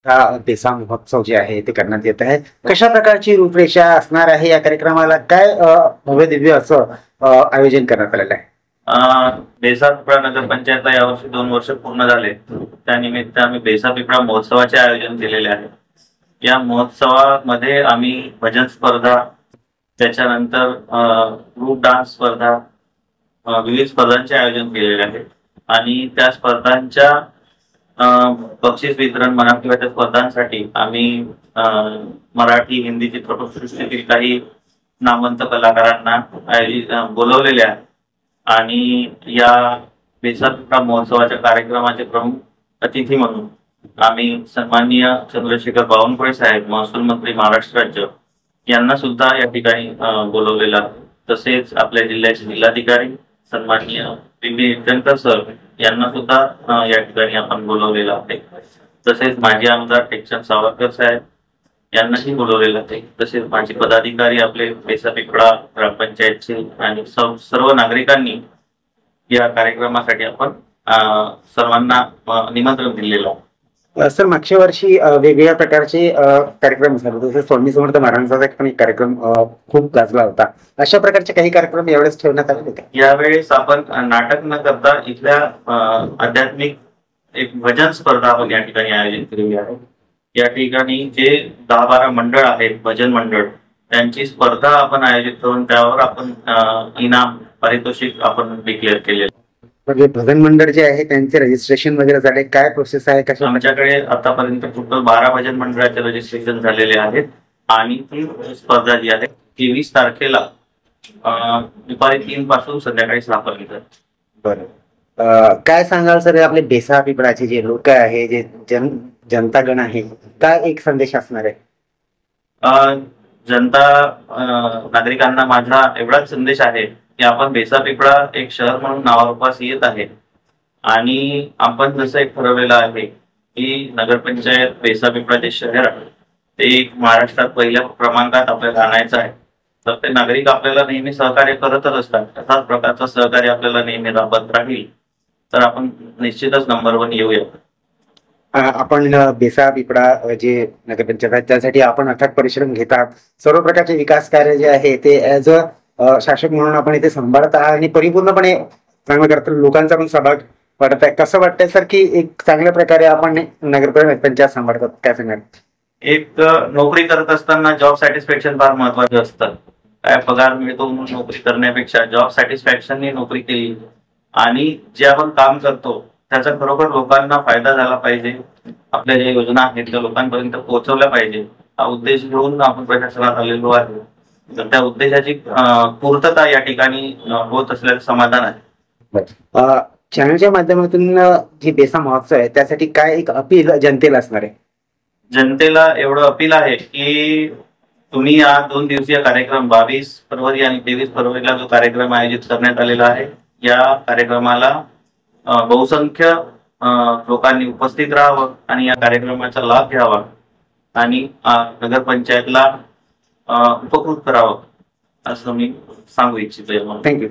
हा बेसा महोत्सव जे आहे ते करण्यात येत आहे. कशा प्रकारची रूपरेषा असणार आहे या कार्यक्रमाला? काय भव्य दिव्य असं आयोजन करण्यात आलेलं आहे? बेसा पिपळा नगरपंचायतला यावर्षी 2 वर्ष पूर्ण झाले. त्यानिमित्त आम्ही बेसा पिपळा महोत्सवाचे आयोजन केलेले आहे. या महोत्सवामध्ये आम्ही भजन स्पर्धा, त्याच्यानंतर ग्रुप डान्स स्पर्धा, विविध स्पर्धांचे आयोजन केलेले आहे. आणि त्या स्पर्धांच्या बक्षीस वितरण म्हणा किंवा त्या स्पर्धांसाठी आम्ही मराठी हिंदी चित्रपटसृष्टीतील काही नामवंत कलाकारांना बोलवलेले आहे. आणि या बेसा पिपळा महोत्सवाच्या कार्यक्रमाचे प्रमुख अतिथी म्हणून आम्ही सन्माननीय चंद्रशेखर बावनकुळे साहेब, महसूल मंत्री महाराष्ट्र राज्य, यांना सुद्धा या ठिकाणी बोलवलेलं आहे. तसेच आपल्या जिल्ह्याचे जिल्हाधिकारी सन्माननीय पी शंकर सर यांना सुद्धा या ठिकाणी आपण बोलवलेलं आहे. तसेच माजी आमदार टेकचंद सावरकर साहेब यांनाही बोलवलेलं आहे. तसेच माजी पदाधिकारी आपले बेसा पिपळा ग्रामपंचायतचे आणि सर्व नागरिकांनी या कार्यक्रमासाठी आपण सर्वांना निमंत्रण दिलेलं आहे. सर, मागच्या वर्षी वेगवेगळ्या प्रकारचे कार्यक्रम झाले. जसे स्वामी समर्थ महाराजांचा पण एक कार्यक्रम खूप गाजला होता. अशा प्रकारचे काही कार्यक्रम यावेळेस ठेवण्यात आले का? यावेळेस आपण नाटक न करता इथल्या आध्यात्मिक एक भजन स्पर्धा आपण या ठिकाणी आयोजित केलेली आहे. या ठिकाणी जे 10-12 मंडळ आहेत, भजन मंडळ, त्यांची स्पर्धा आपण आयोजित करून त्यावर आपण इनाम पारितोषिक आपण डिक्लेअर केलेलं. म्हणजे भजन मंडळ जे आहे त्यांचे रजिस्ट्रेशन वगैरे झाले, काय प्रोसेस आहे? कशा? आमच्याकडे आतापर्यंत टोटल 12 भजन मंडळाचे रजिस्ट्रेशन झालेले आहेत. आणि ती स्पर्धा जी आहे 23 तारखेला दुपारी 3 पासून संध्याकाळी 6 पर्यंत. बरं, काय सांगाल सर, आपले बेसा पिपळाचे जे लोक आहे, जे जनतागण आहे, काय एक संदेश असणार आहे? जनता नागरिकांना माझा एवढाच संदेश आहे की आपण बेसा पिपळा एक शहर म्हणून नावारूपास येत आहे. आणि आपण जसं एक ठरवलेलं आहे की नगरपंचायत बेसा पिपळा जे शहर आहे ते एक महाराष्ट्रात पहिल्या क्रमांकात आपल्याला आणायचं आहे. तर ते नागरिक आपल्याला नेहमी सहकार्य करतच असतात. तसाच प्रकारचं सहकार्य आपल्याला नेहमी लाभत राहील तर आपण निश्चितच नंबर 1 येऊया. आपण बेसा पिपळा जे नगरपंचायत आहे त्यासाठी आपण अथक परिश्रम घेतात. सर्व प्रकारचे विकास कार्य जे आहे ते ऍज अ शासक म्हणून आपण इथे सांभाळत आहात आणि परिपूर्णपणे चांगलं करतात. लोकांचा पण सहभाग वाटत आहे. कसं वाटतंय सर की एक चांगल्या प्रकारे आपण नगरपंचायत सांभाळतात? काय सांगाल? एक नोकरी करत असताना जॉब सॅटिस्फॅक्शन फार महत्वाचं असतं. काय पगार मिळतो म्हणून नोकरी करण्यापेक्षा जॉब सॅटिस्फॅक्शनने नोकरी केली आणि जे आपण काम करतो त्याचा खरोखर लोकांना फायदा झाला पाहिजे, आपल्या ज्या योजना आहेत त्या लोकांपर्यंत पोहोचवल्या पाहिजे, हा उद्देश घेऊन आपण प्रशासनात आलेलो आहे. तर त्या उद्देशाची पूर्तता या ठिकाणी होत असल्याचं समाधान आहे. चॅनलच्या माध्यमातून जी बेसा महोत्सव आहे त्यासाठी काय एक अपील जनतेला असणार आहे? जनतेला एवढं अपील आहे की तुम्ही या 2 दिवसीय कार्यक्रम 22 फरवरी आणि 23 फरवरीला जो कार्यक्रम आयोजित करण्यात आलेला आहे या कार्यक्रमाला बहुसंख्य लोकांनी उपस्थित राहावं आणि या कार्यक्रमाचा लाभ घ्यावा आणि नगरपंचायतला उपकृत करावं असं मी सांगू इच्छितो. थँक्यू.